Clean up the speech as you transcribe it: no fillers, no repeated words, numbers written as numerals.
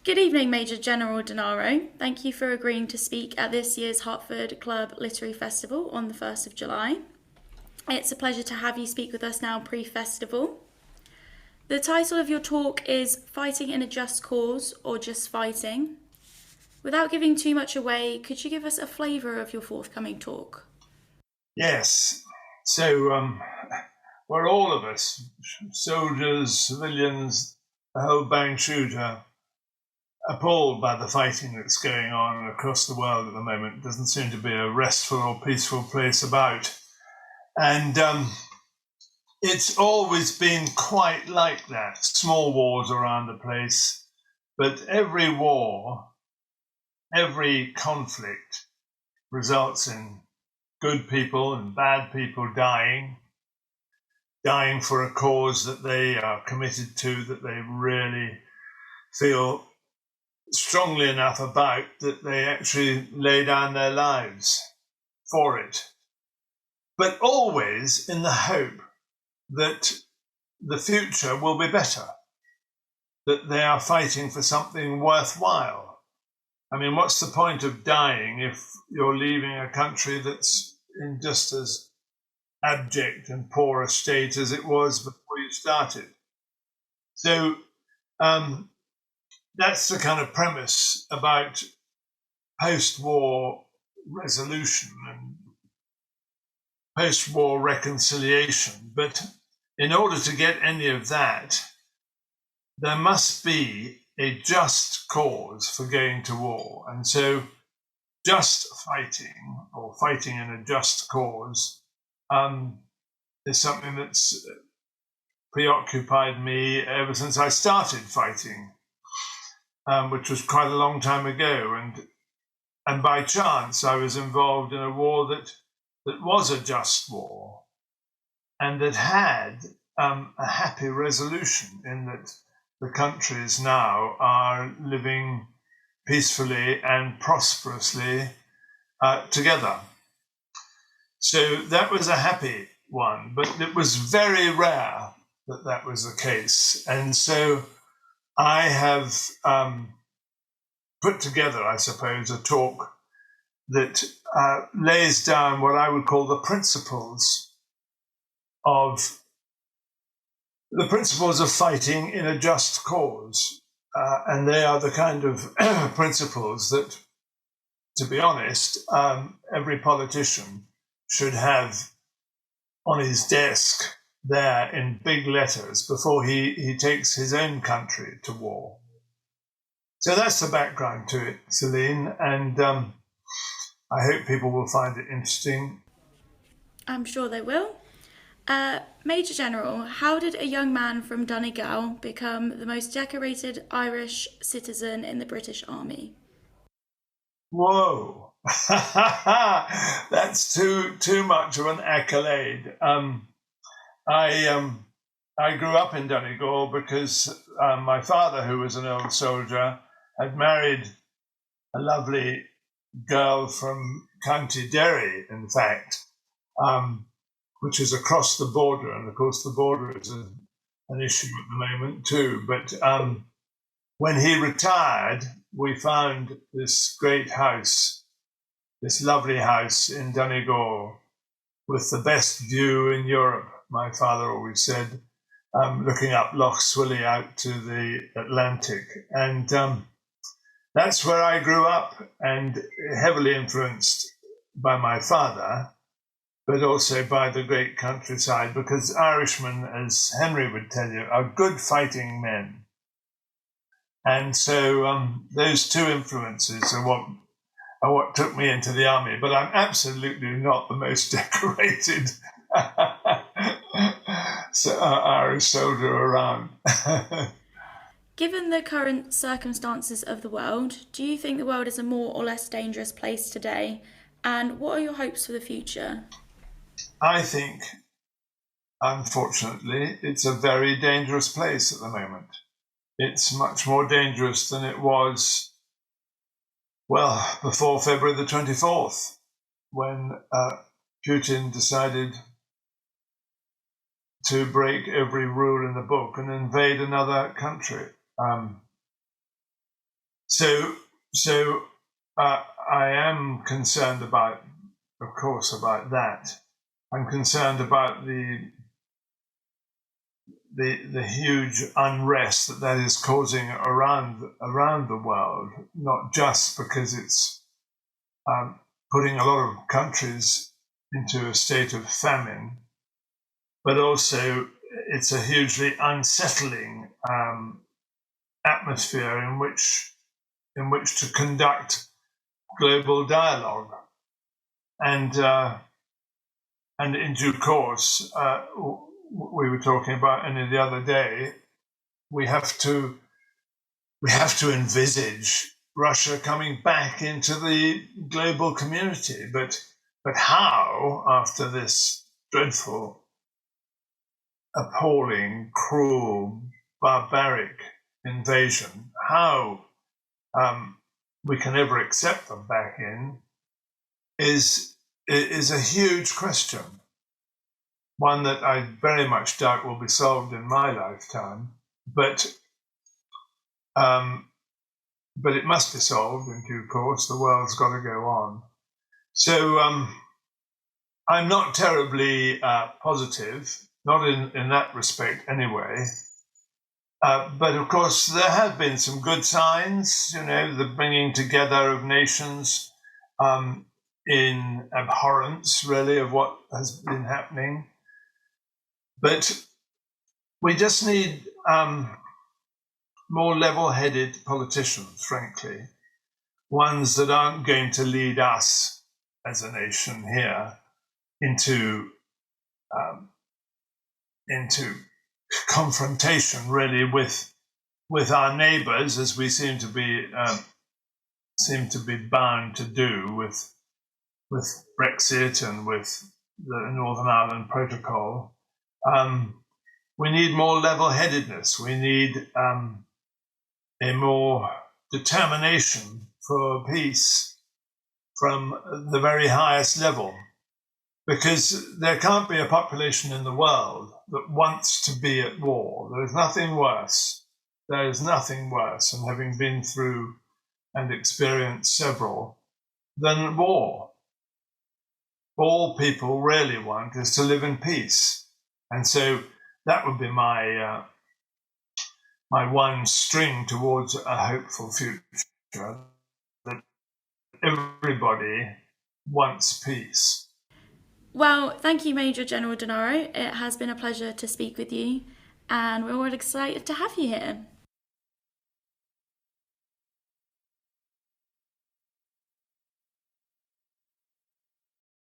Good evening, Major General Denaro. Thank you for agreeing to speak at this year's Hertford Club Literary Festival on the 1st of July. It's a pleasure to have you speak with us now pre-festival. The title of your talk is Fighting in a Just Cause or Just Fighting. Without giving too much away, could you give us a flavour of your forthcoming talk? Yes. So we're all of us, soldiers, civilians, the whole bang shooter, appalled by the fighting that's going on across the world at the moment. It doesn't seem to be a restful or peaceful place about. And it's always been quite like that. Small wars around the place. But every war, every conflict results in good people and bad people dying for a cause that they are committed to, that they really feel strongly enough about, that they actually lay down their lives for it. But always in the hope that the future will be better, that they are fighting for something worthwhile. I mean, what's the point of dying if you're leaving a country that's in just as abject and poor a state as it was before you started? So that's the kind of premise about post-war resolution and post-war reconciliation. But in order to get any of that, there must be a just cause for going to war. And so just fighting, or fighting in a just cause, is something that's preoccupied me ever since I started fighting, which was quite a long time ago. And by chance, I was involved in a war that was a just war and that had a happy resolution, in that the countries now are living peacefully and prosperously together. So that was a happy one, but it was very rare that that was the case. And so I have put together, I suppose, a talk that lays down what I would call the principles of fighting in a just cause. And they are the kind of principles that, to be honest, every politician should have on his desk there in big letters before he takes his own country to war. So that's the background to it, Celine, and I hope people will find it interesting. I'm sure they will. Major General, how did a young man from Donegal become the most decorated Irish citizen in the British Army? Whoa, that's too much of an accolade. I grew up in Donegal because my father, who was an old soldier, had married a lovely girl from County Derry, in fact, which is across the border. And of course, the border is an issue at the moment too. But when he retired, we found this great house, this lovely house in Donegal, with the best view in Europe, my father always said, looking up Lough Swilly out to the Atlantic. And that's where I grew up, and heavily influenced by my father, but also by the great countryside, because Irishmen, as Henry would tell you, are good fighting men. And so those two influences are what took me into the army. But I'm absolutely not the most decorated Irish soldier around. Given the current circumstances of the world, do you think the world is a more or less dangerous place today? And what are your hopes for the future? I think, unfortunately, it's a very dangerous place at the moment. It's much more dangerous than it was, well, before February the 24th, when Putin decided to break every rule in the book and invade another country. I am concerned about, of course, about that. I'm concerned about the huge unrest that is causing around the world, not just because it's putting a lot of countries into a state of famine, but also it's a hugely unsettling atmosphere in which to conduct global dialogue. And in due course, we were talking about only the other day, we have to envisage Russia coming back into the global community. But how, after this dreadful, appalling, cruel, barbaric invasion, how we can ever accept them back in is a huge question. One that I very much doubt will be solved in my lifetime, but it must be solved in due course. The world's got to go on. So I'm not terribly positive, not in that respect anyway. But of course, there have been some good signs, the bringing together of nations in abhorrence, really, of what has been happening. But we just need more level-headed politicians, frankly, ones that aren't going to lead us as a nation here into confrontation, really, with our neighbours, as we seem to be bound to do with Brexit and with the Northern Ireland Protocol. We need more level-headedness. We need a more determination for peace from the very highest level, because there can't be a population in the world that wants to be at war. There is nothing worse. There is nothing worse, and having been through and experienced several, than war. All people really want is to live in peace. And so that would be my one string towards a hopeful future, that everybody wants peace. Well, thank you, Major General Denaro. It has been a pleasure to speak with you, and we're all excited to have you here.